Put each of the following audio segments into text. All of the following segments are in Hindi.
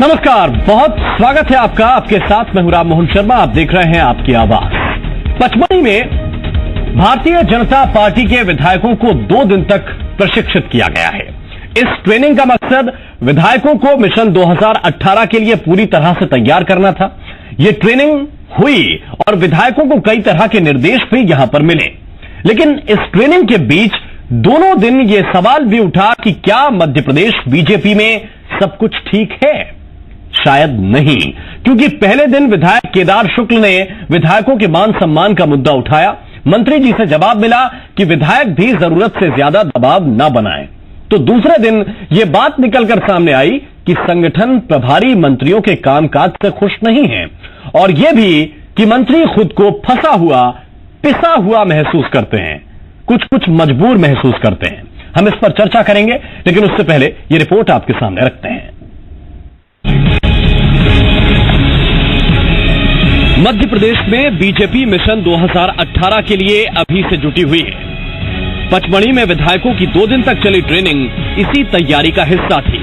नमस्कार, बहुत स्वागत है आपका। आपके साथ मैं हूं राम मोहन शर्मा। आप देख रहे हैं आपकी आवाज। पचमढ़ी में भारतीय जनता पार्टी के विधायकों को 2 दिन तक प्रशिक्षित किया गया है। इस ट्रेनिंग का मकसद विधायकों को मिशन 2018 के लिए पूरी तरह से तैयार करना था। यह ट्रेनिंग हुई और विधायकों को कई तरह के निर्देश भी यहां पर मिले। लेकिन इस ट्रेनिंग के बीच दोनों दिन यह सवाल भी उठा कि क्या मध्य प्रदेश बीजेपी में सब कुछ ठीक है? शायद नहीं, क्योंकि पहले दिन विधायक केदार शुक्ल ने विधायकों के मान सम्मान का मुद्दा उठाया। मंत्री जी से जवाब मिला कि विधायक भी जरूरत से ज्यादा दबाव न बनाएं। तो दूसरे दिन यह बात निकलकर सामने आई कि संगठन प्रभारी मंत्रियों के कामकाज से खुश नहीं है और यह भी कि मंत्री खुद को फंसा हुआ, पिसा हुआ महसूस करते हैं, कुछ मजबूर महसूस करते हैं। हम इस पर चर्चा करेंगे, लेकिन उससे पहले यह रिपोर्ट आपके सामने रखते हैं। मध्य प्रदेश में बीजेपी मिशन 2018 के लिए अभी से जुटी हुई है। पचमढ़ी में विधायकों की 2 दिन तक चली ट्रेनिंग इसी तैयारी का हिस्सा थी।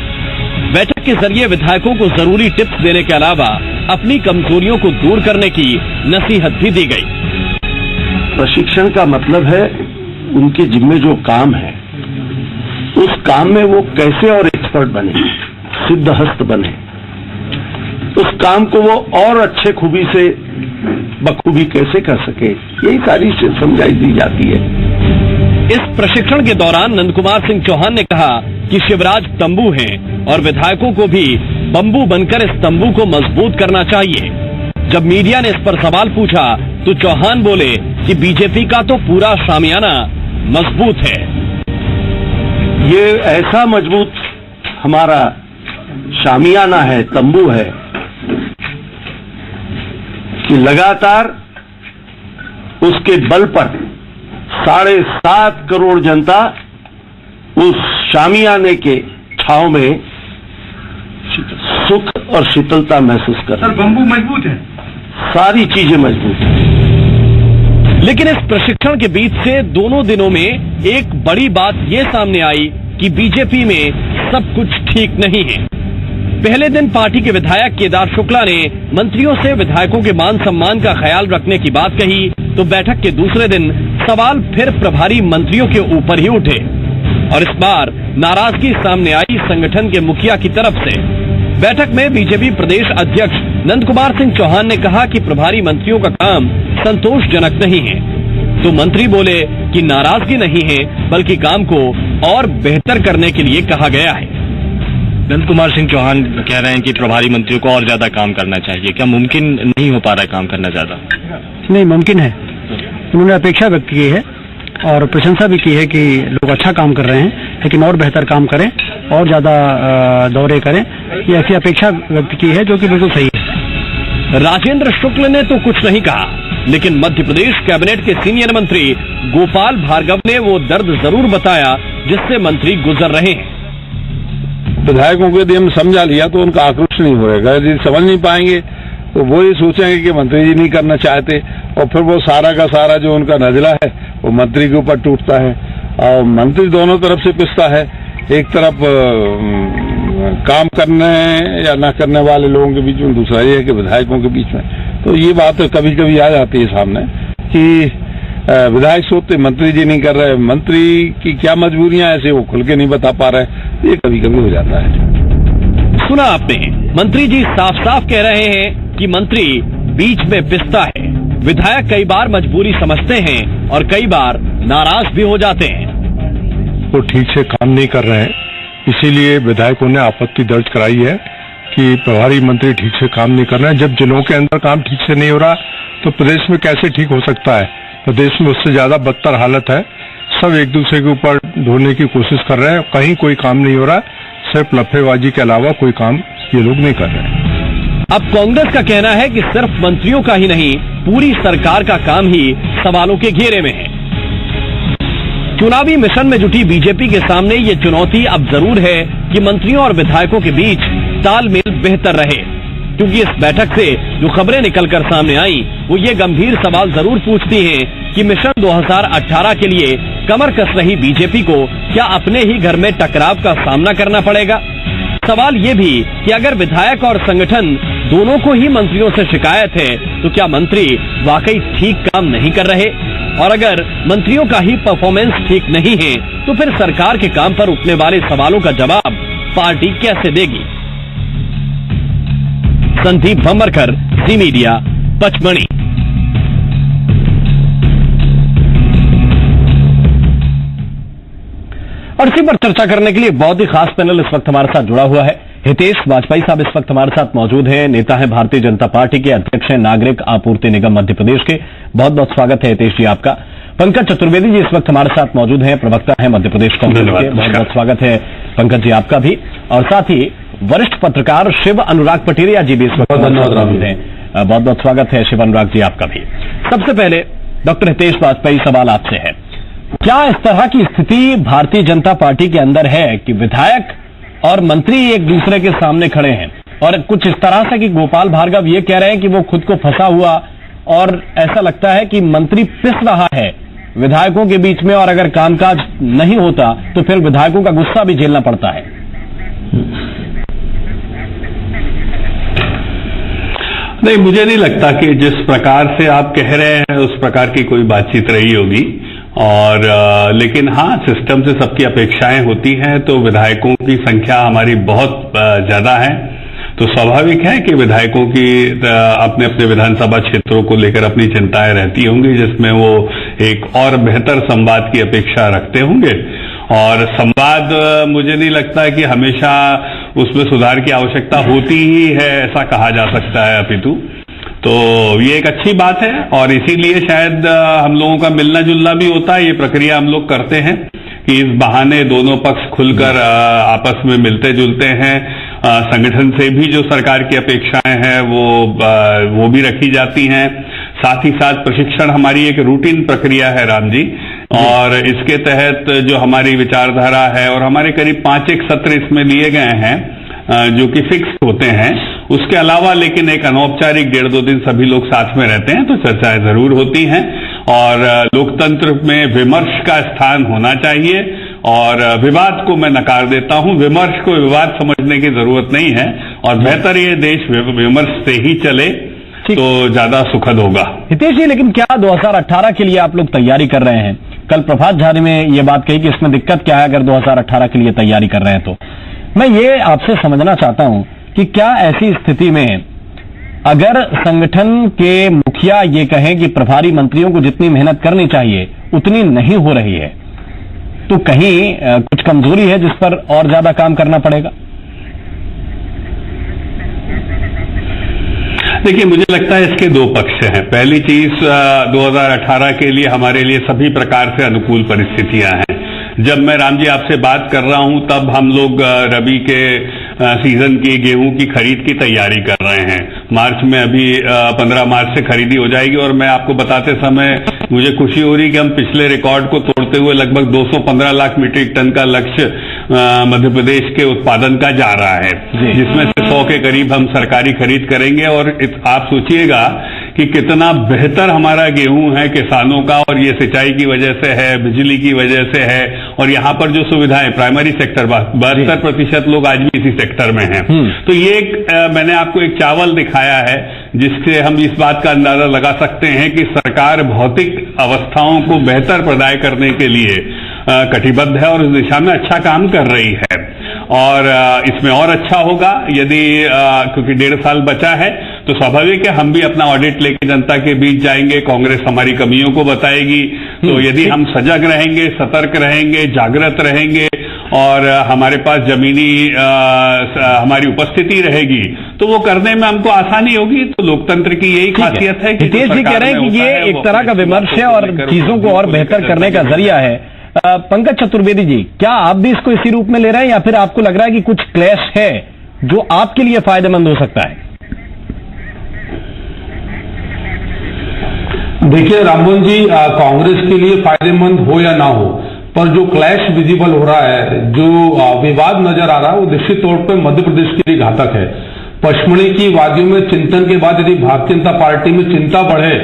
बैठक के जरिए विधायकों को जरूरी टिप्स देने के अलावा अपनी कमजोरियों को दूर करने की नसीहत भी दी गई। प्रशिक्षण का मतलब है उनके जिम्मे जो काम है उस काम में वो कैसे और एक्सपर्ट बने, सिद्धहस्त बने, उस काम को वो और अच्छे खूबी से बखूबी कैसे कर सके, यही सारी समझाई दी जाती है। इस प्रशिक्षण के दौरान नंदकुमार सिंह चौहान ने कहा कि शिवराज तंबू हैं और विधायकों को भी बंबू बनकर इस तंबू को मजबूत करना चाहिए। जब मीडिया ने इस पर सवाल पूछा तो चौहान बोले कि बीजेपी का तो पूरा शामियाना मजबूत है। ये ऐसा मजबूत हमारा शामियाना है, तंबू है कि लगातार उसके बल पर 7.5 करोड़ जनता उस शामियाने के छांव में सुख और शीतलता महसूस कर। सर, बंबू मजबूत है, सारी चीजें मजबूत हैं। लेकिन इस प्रशिक्षण के बीच से दोनों दिनों में एक बड़ी बात यह सामने आई कि बीजेपी में सब कुछ ठीक नहीं है। पहले दिन पार्टी के विधायक केदार शुक्ला ने मंत्रियों से विधायकों के मान सम्मान का ख्याल रखने की बात कही, तो बैठक के दूसरे दिन सवाल फिर प्रभारी मंत्रियों के ऊपर ही उठे और इस बार नाराजगी सामने आई संगठन के मुखिया की तरफ से। बैठक में बीजेपी प्रदेश अध्यक्ष नंदकुमार सिंह चौहान ने कहा कि प्रभारी मंत्रियों का काम संतोषजनक नहीं है, तो मंत्री बोले कि नाराजगी नहीं है बल्कि काम को और बेहतर करने के लिए कहा गया है। नंदकुमार सिंह चौहान कह रहे हैं कि प्रभारी मंत्रियों को और ज्यादा काम करना चाहिए। क्या मुमकिन नहीं हो पा रहा है काम करना ज्यादा? नहीं, मुमकिन है। उन्होंने अपेक्षा व्यक्त की है और प्रशंसा भी की है कि लोग अच्छा काम कर रहे हैं, लेकिन और बेहतर काम करें और ज्यादा दौरे करें। ये ऐसी अपेक्षा व्यक्त की है जो कि बिल्कुल सही है। राजेंद्र शुक्ल ने तो कुछ नहीं कहा, लेकिन मध्य प्रदेश कैबिनेट के सीनियर मंत्री गोपाल भार्गव ने वो दर्द जरूर बताया जिससे मंत्री गुजर रहे हैं। विधायकों को यदि हम समझा लिया तो उनका आक्रोश नहीं होगा। यदि समझ नहीं पाएंगे तो वो ये सोचेंगे कि मंत्री जी नहीं करना चाहते और फिर वो सारा का सारा जो उनका नजला है वो मंत्री के ऊपर टूटता है और मंत्री दोनों तरफ से पिसता है। एक तरफ काम करने या न करने वाले लोगों के बीच में, दूसरा ये है कि विधायकों के बीच में। तो ये बात कभी कभी आ जाती है सामने कि विधायक सोचते मंत्री जी नहीं कर रहे, मंत्री की क्या मजबूरियां ऐसे वो खुल के नहीं बता पा रहे, ये कभी कभी हो जाता है। सुना आपने, मंत्री जी साफ साफ कह रहे हैं कि मंत्री बीच में पिसता है। विधायक कई बार मजबूरी समझते हैं और कई बार नाराज भी हो जाते हैं। वो ठीक से काम नहीं कर रहे हैं, इसीलिए विधायकों ने आपत्ति दर्ज कराई है कि प्रभारी मंत्री ठीक से काम नहीं कर रहे हैं। जब जिलों के अंदर काम ठीक से नहीं हो रहा तो प्रदेश में कैसे ठीक हो सकता है? प्रदेश में उससे ज्यादा बदतर हालत है। सब एक दूसरे के ऊपर ढोने की कोशिश कर रहे हैं, कहीं कोई काम नहीं हो रहा, सिर्फ लफेबाजी के अलावा कोई काम ये लोग नहीं कर रहे हैं। अब कांग्रेस का कहना है कि सिर्फ मंत्रियों का ही नहीं, पूरी सरकार का काम ही सवालों के घेरे में है। चुनावी मिशन में जुटी बीजेपी के सामने ये चुनौती अब जरूर है कि मंत्रियों और विधायकों के बीच तालमेल बेहतर रहे, क्योंकि इस बैठक से जो खबरें निकलकर सामने आई वो ये गंभीर सवाल जरूर पूछती हैं कि मिशन 2018 के लिए कमर कस रही बीजेपी को क्या अपने ही घर में टकराव का सामना करना पड़ेगा? सवाल ये भी कि अगर विधायक और संगठन दोनों को ही मंत्रियों से शिकायत है तो क्या मंत्री वाकई ठीक काम नहीं कर रहे? और अगर मंत्रियों का ही परफॉर्मेंस ठीक नहीं है तो फिर सरकार के काम पर उठने वाले सवालों का जवाब पार्टी कैसे देगी? संदीप भंबरकर, जी मीडिया, पचमणी। और इसी पर चर्चा करने के लिए बहुत ही खास पैनल इस वक्त हमारे साथ जुड़ा हुआ है। हितेश वाजपेयी साहब इस वक्त हमारे साथ मौजूद हैं, नेता हैं, भारतीय जनता पार्टी के अध्यक्ष हैं, नागरिक आपूर्ति निगम मध्य प्रदेश के। बहुत बहुत स्वागत है हितेश जी आपका। पंकज चतुर्वेदी जी इस वक्त हमारे साथ मौजूद हैं, प्रवक्ता हैं मध्य प्रदेश कांग्रेस के। बहुत बहुत स्वागत है पंकज जी आपका भी। और साथ ही वरिष्ठ पत्रकार शिव अनुराग पटेरिया जी भी इस वक्त मौजूद हैं। बहुत बहुत स्वागत है शिव अनुराग जी आपका भी। सबसे पहले डॉक्टर हितेश वाजपेयी, सवाल आपसे है, क्या इस तरह की स्थिति भारतीय जनता पार्टी के अंदर है कि विधायक और मंत्री एक दूसरे के सामने खड़े हैं और कुछ इस तरह से कि गोपाल भार्गव ये कह रहे हैं कि वो खुद को फंसा हुआ, और ऐसा लगता है कि मंत्री पिस रहा है विधायकों के बीच में, और अगर कामकाज नहीं होता तो फिर विधायकों का गुस्सा भी झेलना पड़ता है? नहीं, मुझे नहीं लगता कि जिस प्रकार से आप कह रहे हैं उस प्रकार की कोई बातचीत रही होगी। और लेकिन हाँ, सिस्टम से सबकी अपेक्षाएं होती हैं, तो विधायकों की संख्या हमारी बहुत ज्यादा है, तो स्वाभाविक है कि विधायकों की अपने अपने विधानसभा क्षेत्रों को लेकर अपनी चिंताएं रहती होंगी, जिसमें वो एक और बेहतर संवाद की अपेक्षा रखते होंगे। और संवाद मुझे नहीं लगता कि हमेशा उसमें सुधार की आवश्यकता होती ही है, ऐसा कहा जा सकता है अपितु। तो ये एक अच्छी बात है और इसीलिए शायद हम लोगों का मिलना जुलना भी होता है। ये प्रक्रिया हम लोग करते हैं कि इस बहाने दोनों पक्ष खुलकर आपस में मिलते जुलते हैं। संगठन से भी जो सरकार की अपेक्षाएं हैं वो भी रखी जाती हैं। साथ ही साथ प्रशिक्षण हमारी एक रूटीन प्रक्रिया है राम जी, और इसके तहत जो हमारी विचारधारा है, और हमारे करीब 5 सत्र इसमें लिए गए हैं जो कि फिक्स होते हैं। उसके अलावा लेकिन एक अनौपचारिक 1.5-2 दिन सभी लोग साथ में रहते हैं, तो चर्चाएं जरूर होती हैं। और लोकतंत्र में विमर्श का स्थान होना चाहिए, और विवाद को मैं नकार देता हूं। विमर्श को विवाद समझने की जरूरत नहीं है, और बेहतर ये देश विमर्श से ही चले तो ज्यादा सुखद होगा। हितेश जी, लेकिन क्या 2018 के लिए आप लोग तैयारी कर रहे हैं? कल प्रभात झा ने ये बात कही कि इसमें दिक्कत क्या है अगर 2018 के लिए तैयारी कर रहे हैं तो। मैं ये आपसे समझना चाहता हूं कि क्या ऐसी स्थिति में अगर संगठन के मुखिया ये कहें कि प्रभारी मंत्रियों को जितनी मेहनत करनी चाहिए उतनी नहीं हो रही है, तो कहीं कुछ कमजोरी है जिस पर और ज्यादा काम करना पड़ेगा? देखिए, मुझे लगता है इसके 2 पक्ष हैं। पहली चीज, 2018 के लिए हमारे लिए सभी प्रकार से अनुकूल परिस्थितियां हैं। जब मैं राम जी आपसे बात कर रहा हूं तब हम लोग रबी के सीजन की गेहूं की खरीद की तैयारी कर रहे हैं। मार्च में अभी 15 मार्च से खरीदी हो जाएगी, और मैं आपको बताते समय मुझे खुशी हो रही कि हम पिछले रिकॉर्ड को तोड़ते हुए लगभग 215 लाख मीट्रिक टन का लक्ष्य मध्य प्रदेश के उत्पादन का जा रहा है, जिसमें से 100 के करीब हम सरकारी खरीद करेंगे। और आप सोचिएगा कि कितना बेहतर हमारा गेहूं है किसानों का, और ये सिंचाई की वजह से है, बिजली की वजह से है, और यहाँ पर जो सुविधाएं प्राइमरी सेक्टर 72% लोग आज भी इसी सेक्टर में हैं। तो ये मैंने आपको एक चावल दिखाया है जिससे हम इस बात का अंदाजा लगा सकते हैं कि सरकार भौतिक अवस्थाओं को बेहतर प्रदाय करने के लिए कटिबद्ध है और इस दिशा में अच्छा काम कर रही है। और इसमें और अच्छा होगा यदि क्योंकि 1.5 साल बचा है, तो स्वाभाविक है हम भी अपना ऑडिट लेके जनता के बीच जाएंगे, कांग्रेस हमारी कमियों को बताएगी। तो यदि हम सजग रहेंगे, सतर्क रहेंगे, जागृत रहेंगे और हमारे पास जमीनी हमारी उपस्थिति रहेगी, तो वो करने में हमको आसानी होगी। तो लोकतंत्र की यही खासियत है कि हितेश जी कह रहे हैं कि ये एक तरह का विमर्श है और चीजों को और बेहतर करने का जरिया है। पंकज चतुर्वेदी जी, क्या आप भी इसको इसी रूप में ले रहे हैं या फिर आपको लग रहा है कि कुछ क्लैश है जो आपके लिए फायदेमंद हो सकता है? देखिए रामबन जी, कांग्रेस के लिए फायदेमंद हो या ना हो, पर जो क्लैश विजिबल हो रहा है, जो विवाद नजर आ रहा है, वो निश्चित तौर पर मध्य प्रदेश के लिए घातक है। पचमणी की वादियों में चिंतन के बाद यदि भारतीय जनता पार्टी में चिंता बढ़े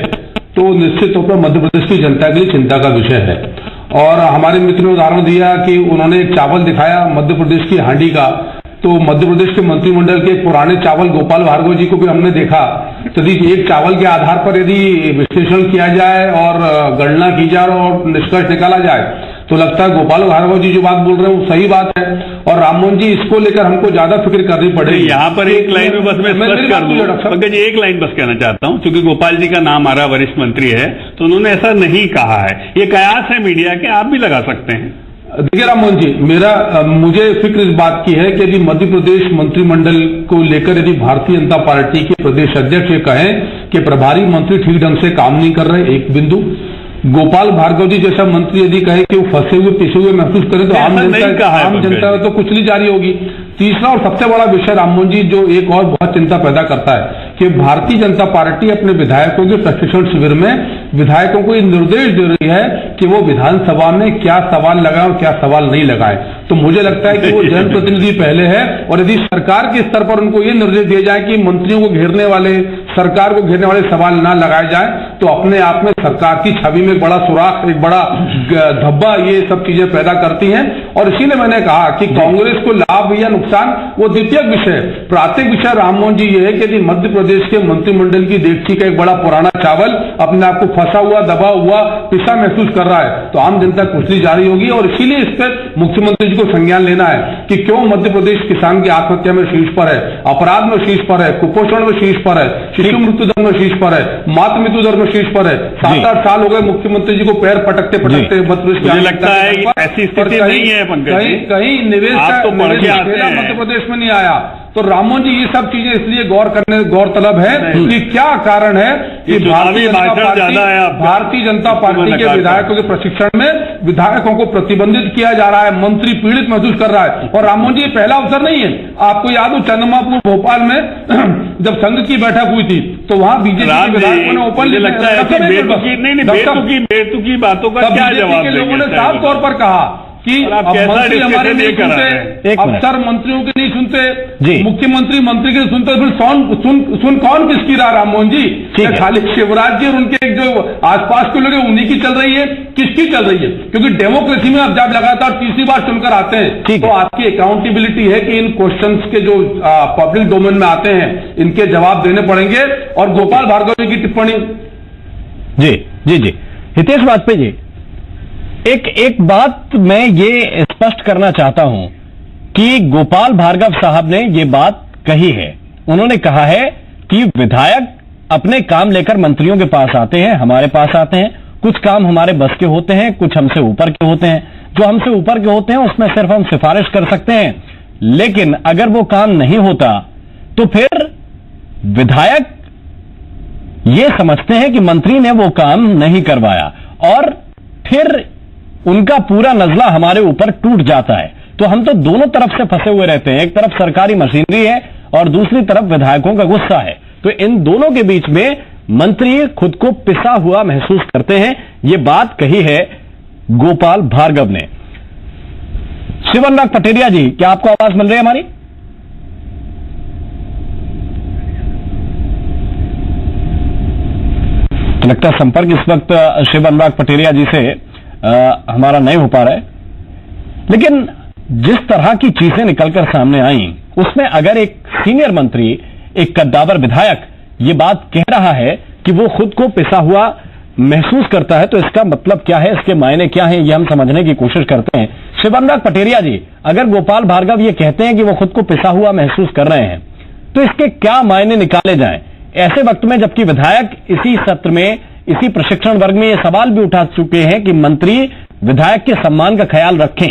तो निश्चित तौर पर मध्य प्रदेश की जनता के लिए चिंता का विषय है। और हमारे मित्र ने उदाहरण दिया कि उन्होंने एक चावल दिखाया मध्य प्रदेश की हांडी का, तो मध्य प्रदेश के मंत्रिमंडल के पुराने चावल गोपाल भार्गव जी को भी हमने देखा। तो यदि एक चावल के आधार पर यदि विश्लेषण किया जाए और गणना की जाए और निष्कर्ष निकाला जाए तो लगता है गोपाल भार्गव जी जो बात बोल रहे हैं वो सही बात है। और राममोहन जी इसको लेकर हमको ज्यादा फिक्र करनी पड़ेगी। यहाँ पर एक लाइन में बस मैं स्पष्ट कर दूं, पंकज जी एक लाइन बस कहना चाहता हूँ, क्योंकि गोपाल जी का नाम आ रहा वरिष्ठ मंत्री है, तो उन्होंने ऐसा नहीं कहा है। ये कयास है मीडिया के, आप भी लगा सकते हैं। देखिए राममोहन जी, मुझे फिक्र इस बात की है कि यदि मध्य प्रदेश मंत्रिमंडल को लेकर यदि भारतीय जनता पार्टी के प्रदेश अध्यक्ष ये कहें कि प्रभारी मंत्री ठीक ढंग से काम नहीं कर रहे, एक बिंदु। गोपाल भार्गव जी जैसा मंत्री यदि कहे कि वो फंसे हुए पिसे हुए महसूस करें तो आम जनता तो कुचली जारी होगी। तीसरा और सबसे बड़ा विषय राममोहन जी जो एक और बहुत चिंता पैदा करता है कि भारतीय जनता पार्टी अपने विधायकों के प्रशिक्षण शिविर में विधायकों को ये निर्देश दे रही है कि वो विधानसभा में क्या सवाल लगाए और क्या सवाल नहीं लगाए। तो मुझे लगता है कि वो जनप्रतिनिधि पहले है, और यदि सरकार के स्तर पर उनको ये निर्देश दिए जाए कि मंत्रियों को घेरने वाले, सरकार को घेरने वाले सवाल ना लगाए जाए, तो अपने आप में सरकार की छवि में एक बड़ा सुराख, एक बड़ा धब्बा ये सब चीजें पैदा करती हैं। और इसीलिए मैंने कहा कि कांग्रेस को लाभ या नुकसान वो द्वितीय विषय, प्राथमिक विषय राममोहन जी ये है कि यदि मध्य प्रदेश के मंत्रिमंडल की देगची का एक बड़ा पुराना चावल अपने आप को फंसा हुआ, दबा हुआ, पिसा महसूस कर रहा है तो आम जनता कुचली जारी होगी। और इसीलिए इस पर मुख्यमंत्री जी को संज्ञान लेना है कि क्यों मध्य प्रदेश किसान की आत्महत्या में शीर्ष पर है, अपराध में शीर्ष पर है, कुपोषण में शीर्ष पर है, शिशु मृत्यु दर में शीर्ष पर है, मातृ मृत्यु दर में शीर्ष पर है। 7-8 साल हो गए मुख्यमंत्री जी को पैर पटकते पटकते मध्य प्रदेश की। मुझे लगता है कि ऐसी स्थिति नहीं है पंकज जी, कहीं निवेश मध्य प्रदेश में नहीं आया। तो राममोहन जी ये सब चीजें इसलिए गौरतलब है कि क्या कारण है कि भारतीय जनता पार्टी के विधायकों के प्रशिक्षण में विधायकों को प्रतिबंधित किया जा रहा है, मंत्री पीड़ित महसूस कर रहा है। और राममोहन जी ये पहला अवसर नहीं है। आपको याद हो चंद्रमापुर भोपाल में जब संघ की बैठक हुई थी तो वहां बीजेपी के विधायकों ने ओपन लगता है बेतुकी बातों का क्या जवाब के लोगों ने साफ तौर पर कहा कि मंत्री हमारे नहीं सुनते, अफसर मंत्रियों के नहीं सुनते, मुख्यमंत्री मंत्री के सुनते, फिर सुन कौन किसकी रहा राममोहन जी? खाली शिवराज जी और उनके जो आसपास के लोग हैं उन्हीं की चल रही है, किसकी चल रही है? क्योंकि डेमोक्रेसी में आप जब लगातार तीसरी बार चुनकर आते हैं तो आपकी अकाउंटेबिलिटी है कि इन क्वेश्चंस के जो पब्लिक डोमेन में आते हैं इनके जवाब देने पड़ेंगे। और गोपाल भार्गव जी की टिप्पणी जी हितेश वाजपेयी जी, एक बात मैं ये स्पष्ट करना चाहता हूं कि गोपाल भार्गव साहब ने ये बात कही है। उन्होंने कहा है कि विधायक अपने काम लेकर मंत्रियों के पास आते हैं, हमारे पास आते हैं, कुछ काम हमारे बस के होते हैं, कुछ हमसे ऊपर के होते हैं। जो हमसे ऊपर के होते हैं उसमें सिर्फ हम सिफारिश कर सकते हैं, लेकिन अगर वो काम नहीं होता तो फिर विधायक ये समझते हैं कि मंत्री ने वो काम नहीं करवाया और फिर उनका पूरा नजला हमारे ऊपर टूट जाता है। तो हम तो दोनों तरफ से फंसे हुए रहते हैं, एक तरफ सरकारी मशीनरी है और दूसरी तरफ विधायकों का गुस्सा है। तो इन दोनों के बीच में मंत्री खुद को पिसा हुआ महसूस करते हैं। ये बात कही है गोपाल भार्गव ने। शिव अनुराग पटेरिया जी, क्या आपको आवाज मिल रही है हमारी? तो लगता है संपर्क इस वक्त शिव अनुराग पटेरिया जी से हमारा नहीं हो पा रहा है। लेकिन जिस तरह की चीजें निकलकर सामने आई उसमें अगर एक सीनियर मंत्री, एक कद्दावर विधायक ये बात कह रहा है कि वो खुद को पिसा हुआ महसूस करता है तो इसका मतलब क्या है, इसके मायने क्या हैं, ये हम समझने की कोशिश करते हैं। शिव अनुराग पटेरिया जी, अगर गोपाल भार्गव ये कहते हैं कि वो खुद को पिसा हुआ महसूस कर रहे हैं तो इसके क्या मायने निकाले जाएं ऐसे वक्त में, जबकि विधायक इसी सत्र में, इसी प्रशिक्षण वर्ग में ये सवाल भी उठा चुके हैं कि मंत्री विधायक के सम्मान का ख्याल रखें।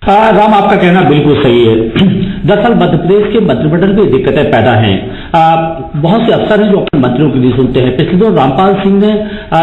राम, आपका कहना बिल्कुल सही है। दरअसल मध्य प्रदेश के मंत्रिमंडल में दिक्कतें पैदा हैं। बहुत से अफसर हैं जो अपने मंत्रियों के लिए सुनते हैं। पिछले दिनों रामपाल सिंह ने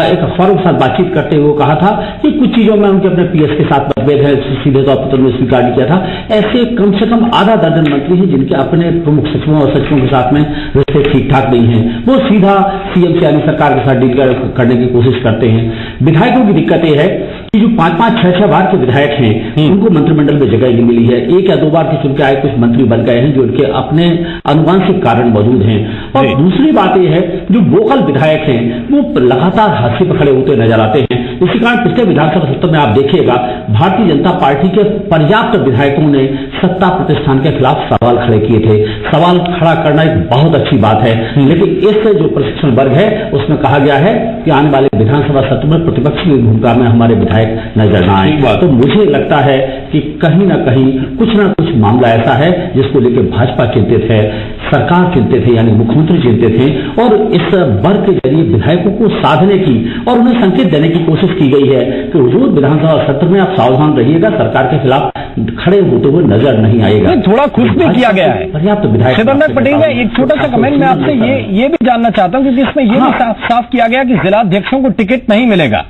एक अखबारों के साथ बातचीत करते हुए कहा था कि कुछ चीजों में उनके अपने पीएस के साथ मतभेद है, सीधे तौर पर उन्होंने स्वीकार नहीं किया था। ऐसे कम से कम आधा दर्जन मंत्री हैं जिनके अपने प्रमुख सचिवों और सचिवों के साथ में रिश्ते ठीक ठाक नहीं है। वो सीधा सीएम से यानी सरकार के साथ डील करने की कोशिश करते हैं। विधायकों की दिक्कत यह है कि जो 5-5, 6-6 बार के विधायक हैं उनको मंत्रिमंडल में जगह नहीं मिली है। 1 या 2 बार के चुन के आए कुछ मंत्री बन गए हैं जो उनके अपने अनुवांशिक कारण मौजूद हैं। और दूसरी बात यह है जो वोकल विधायक हैं वो लगातार हाशिए पर खड़े होते नजर आते हैं। इसी कारण पिछले विधानसभा सत्र में आप देखिएगा भारतीय जनता पार्टी के पर्याप्त विधायकों ने सत्ता प्रतिष्ठान के खिलाफ सवाल खड़े किए थे। सवाल खड़ा करना एक बहुत अच्छी बात है, लेकिन इस जो प्रशिक्षण वर्ग है उसमें कहा गया है कि आने वाले विधानसभा सत्र में प्रतिपक्ष की भूमिका में हमारे विधायक नजर न आए। तो मुझे लगता है कि कहीं ना कुछ मामला ऐसा है जिसको लेकर भाजपा चिंतित है, सरकार चिंतित है, यानी मुख्यमंत्री चिंतित है, और इस वर्ग के जरिए विधायकों को साधने की और उन्हें संकेत देने की कोशिश की गई है कि हुजूर विधानसभा सत्र में आप सावधान रहिएगा, सरकार के खिलाफ खड़े होते हुए नजर नहीं आएगा। थोड़ा खुश भी किया गया है पर्याप्त विधायक। शिवराज पटेल ने एक छोटा सा कमेंट में आपसे ये भी जानना चाहता हूं, क्योंकि इसमें ये भी साफ किया गया कि जिलाध्यक्षों को टिकट नहीं मिलेगा।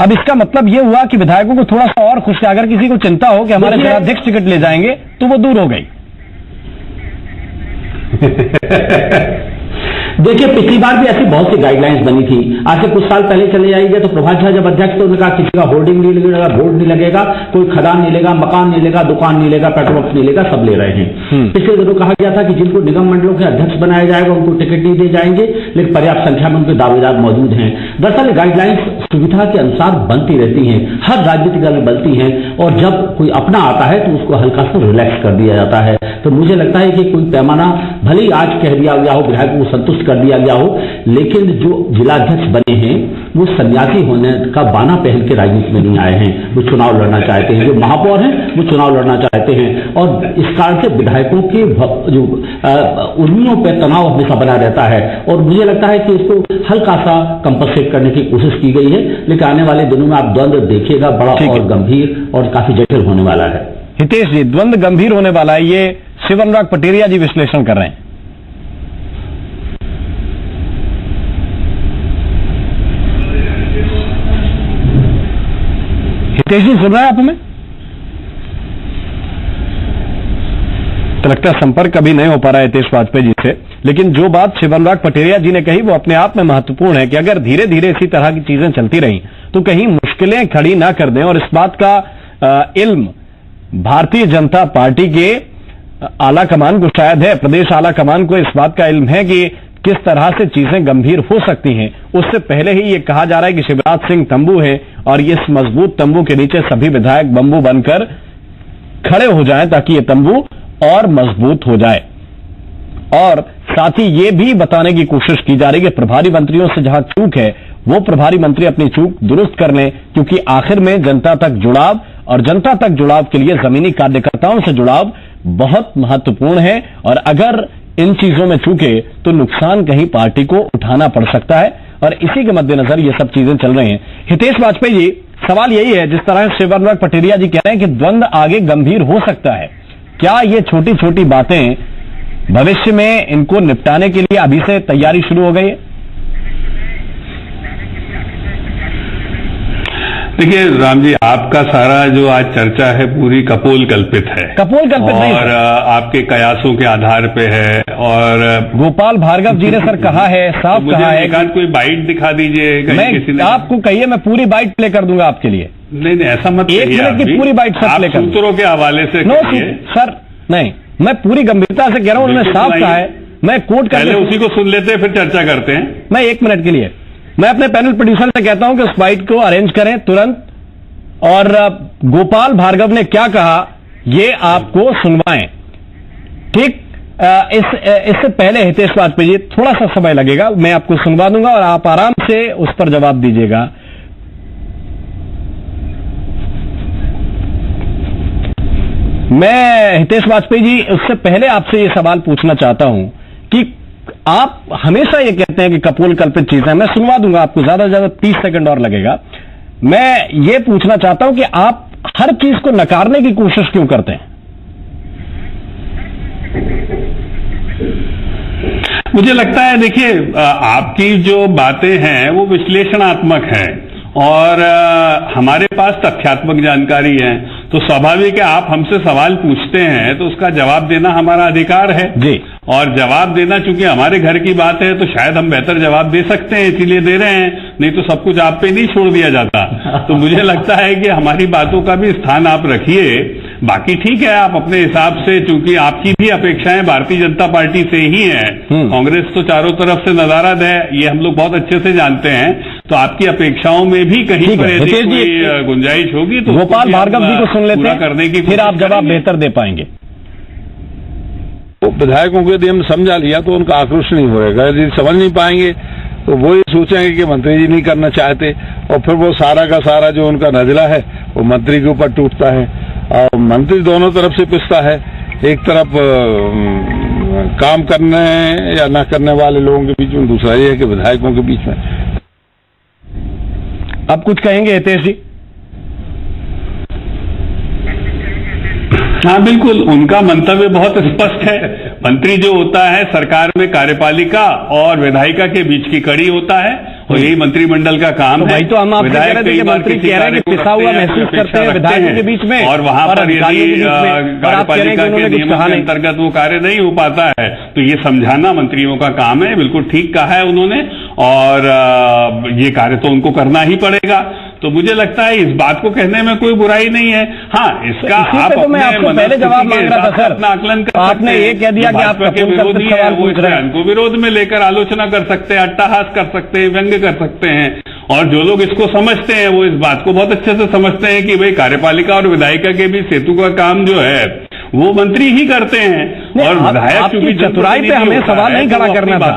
अब इसका मतलब ये हुआ कि विधायकों को थोड़ा सा और खुश, अगर किसी को चिंता हो कि हमारे जिलाध्यक्ष टिकट ले जाएंगे तो वो दूर हो गई। देखिए, पिछली बार भी ऐसी बहुत सी गाइडलाइंस बनी थी। आज से कुछ साल पहले चले जाएंगे तो प्रभात झा जब अध्यक्ष, तो उन्होंने कहा किसी का होर्डिंग नहीं लगेगा, बोर्ड नहीं लगेगा, कोई खदान नहीं लेगा, मकान नहीं लेगा, दुकान नहीं लेगा, पेट्रोल पंप नहीं लेगा, सब ले रहे हैं। पिछले दिनों कहा गया था कि जिनको निगम मंडलों के अध्यक्ष बनाया जाएगा उनको टिकट नहीं दिए जाएंगे, लेकिन पर्याप्त संख्या में उनके दावेदार मौजूद हैं। दरअसल गाइडलाइंस सुविधा के अनुसार बनती रहती हैं, हर राजनीतिक दल में बनती हैं, और जब कोई अपना आता है तो उसको हल्का सा रिलैक्स कर दिया जाता है। तो मुझे लगता है कि कोई पैमाना भले ही आज कह दिया गया हो, विधायकों को संतुष्ट कर दिया गया हो, लेकिन जो जिलाध्यक्ष बने हैं वो सन्यासी होने का बाना पहन के राजनीति में नहीं आए हैं। वो चुनाव लड़ना चाहते हैं, जो महापौर हैं वो चुनाव लड़ना चाहते हैं, और इस कारण से विधायकों के जो उर्मियों पर तनाव हमेशा बना रहता है। और मुझे लगता है कि इसको हल्का सा कंपनसेट करने की कोशिश की गई है, लेकिन आने वाले दिनों में आप द्वंद्व देखिएगा बड़ा और गंभीर और काफी जटिल होने वाला है। हितेश जी, द्वंद्व गंभीर होने वाला है, ये शिवराज पटेरिया जी विश्लेषण कर रहे हैं। हितेश जी सुन रहे हैं आप हमें? तो लगता है संपर्क कभी नहीं हो पा रहा है हितेश वाजपेयी जी से, लेकिन जो बात शिवराज पटेरिया जी ने कही वो अपने आप में महत्वपूर्ण है कि अगर धीरे धीरे इसी तरह की चीजें चलती रही तो कहीं मुश्किलें खड़ी ना कर दें। और इस बात का इल्म भारतीय जनता पार्टी के आला कमान को शायद है, प्रदेश आला कमान को इस बात का इल्म है कि किस तरह से चीजें गंभीर हो सकती हैं। उससे पहले ही ये कहा जा रहा है कि शिवराज सिंह तंबू है और इस मजबूत तंबू के नीचे सभी विधायक बंबू बनकर खड़े हो जाएं ताकि ये तंबू और मजबूत हो जाए। और साथ ही ये भी बताने की कोशिश की जा रही है कि प्रभारी मंत्रियों से जहां चूक है वो प्रभारी मंत्री अपनी चूक दुरुस्त कर लें, क्योंकि आखिर में जनता तक जुड़ाव, और जनता तक जुड़ाव के लिए जमीनी कार्यकर्ताओं से जुड़ाव बहुत महत्वपूर्ण है। और अगर इन चीजों में चूके तो नुकसान कहीं पार्टी को उठाना पड़ सकता है, और इसी के मद्देनजर ये सब चीजें चल रही हैं। हितेश वाजपेयी जी, सवाल यही है, जिस तरह शिवराज पटेरिया जी कह रहे हैं कि द्वंद्व आगे गंभीर हो सकता है, क्या ये छोटी छोटी बातें भविष्य में इनको निपटाने के लिए अभी से तैयारी शुरू हो गई है? देखिए राम जी, आपका सारा जो आज चर्चा है पूरी कपोल कल्पित है। कपोल कल्पित नहीं, और आपके कयासों के आधार पे है। और गोपाल भार्गव जी ने सर कहा है, साफ तो कहा है। एक आध कोई बाइट दिखा दीजिए किसी ने। आपको कहिए, मैं पूरी बाइट प्ले कर दूंगा आपके लिए। नहीं ऐसा मत एक मिनट की पूरी बाइट सर प्ले कर, सूत्रों के हवाले से सर। नहीं, मैं पूरी गंभीरता से कह रहा हूं, उन्होंने साफ कहा है, मैं कोट कर, पहले उसी को सुन लेते हैं फिर चर्चा करते हैं। मैं एक मिनट के लिए मैं अपने पैनल प्रोड्यूसर से कहता हूं कि उस बाइट को अरेंज करें तुरंत, और गोपाल भार्गव ने क्या कहा ये आपको सुनवाएं, ठीक? इससे पहले हितेश वाजपेयी जी, थोड़ा सा समय लगेगा, मैं आपको सुनवा दूंगा और आप आराम से उस पर जवाब दीजिएगा। मैं हितेश वाजपेयी जी, उससे पहले आपसे ये सवाल पूछना चाहता हूं कि आप हमेशा ये कहते हैं कि कपोल कल्पित चीजें, मैं सुनवा दूंगा आपको, ज्यादा से ज्यादा 30 सेकंड और लगेगा। मैं ये पूछना चाहता हूं कि आप हर चीज को नकारने की कोशिश क्यों करते हैं? मुझे लगता है, देखिए आपकी जो बातें हैं वो विश्लेषणात्मक हैं और हमारे पास तथ्यात्मक जानकारी है, तो स्वाभाविक है आप हमसे सवाल पूछते हैं तो उसका जवाब देना हमारा अधिकार है जी। और जवाब देना चूंकि हमारे घर की बात है तो शायद हम बेहतर जवाब दे सकते हैं, इसीलिए दे रहे हैं, नहीं तो सब कुछ आप पे नहीं छोड़ दिया जाता। तो मुझे लगता है कि हमारी बातों का भी स्थान आप रखिए। बाकी ठीक है, आप अपने हिसाब से, चूंकि आपकी भी अपेक्षाएं भारतीय जनता पार्टी से ही हैं, कांग्रेस तो चारों तरफ से नदारद है, ये हम लोग बहुत अच्छे से जानते हैं। तो आपकी अपेक्षाओं में भी कहीं ठीक पर है, यदि हितेश जी, कोई गुंजाइश होगी तो गोपाल उसको भी भार्गव आप जी को सुन लेते पूरा हैं, करने की फिर आप कोशिश जवाब करेंगे। बेहतर दे पाएंगे। तो विधायकों को यदि हम समझा लिया तो उनका आक्रोश नहीं होएगा। यदि समझ नहीं पाएंगे तो वो ये सोचेंगे कि मंत्री जी नहीं करना चाहते, और फिर वो सारा का सारा जो उनका नजला है वो मंत्री के ऊपर टूटता है, और मंत्री दोनों तरफ से पिसता है। एक तरफ काम करने या न करने वाले लोगों के बीच में, दूसरा ये है कि विधायकों के बीच में। अब कुछ कहेंगे हितेश जी? हाँ बिल्कुल, उनका मंतव्य बहुत स्पष्ट है। मंत्री जो होता है सरकार में कार्यपालिका और विधायिका के बीच की कड़ी होता है, और यही मंत्रिमंडल का काम है। भाई तो हम आपसे कह रहे थे कि मंत्री कह रहे हैं कि पिसा हुआ महसूस करते हैं विधायकों के बीच में, और वहां पर यदि कार्यपालिका के नियमों के नहीं। अंतर्गत वो कार्य नहीं हो पाता है तो ये समझाना मंत्रियों का काम है। बिल्कुल ठीक कहा है उन्होंने, और ये कार्य तो उनको करना ही पड़ेगा। तो मुझे लगता है इस बात को कहने में कोई बुराई नहीं है। हाँ, इसका आप तो मैं आपको पहले जवाब मांग रहा था सर, अपना आकलन कर आपने ये कह दिया कि आप के विरोधी है वो इस बयान को विरोध में लेकर आलोचना कर सकते हैं, अट्टहास कर सकते हैं, व्यंग्य कर सकते हैं, और जो लोग इसको समझते हैं वो इस बात को बहुत अच्छे से समझते हैं कि भाई कार्यपालिका और विधायिका के बीच सेतु का काम जो है वो मंत्री ही करते हैं। और विधायक आपकी चतुराई पे हमें सवाल नहीं खड़ा करना था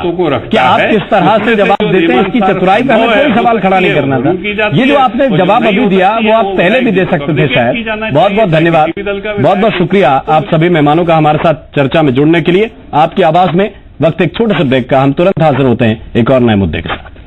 कि आप किस तरह से जवाब देते हैं, इसकी चतुराई पे हमें कोई सवाल खड़ा नहीं करना था। ये जो आपने जवाब अभी दिया वो आप पहले भी दे सकते थे शायद। बहुत बहुत धन्यवाद, बहुत बहुत शुक्रिया आप सभी मेहमानों का हमारे साथ चर्चा में जुड़ने के लिए। आपकी आवाज में वक्त एक छोटे से ब्रेक का, हम तुरंत हाजिर होते हैं एक और नए मुद्दे के साथ।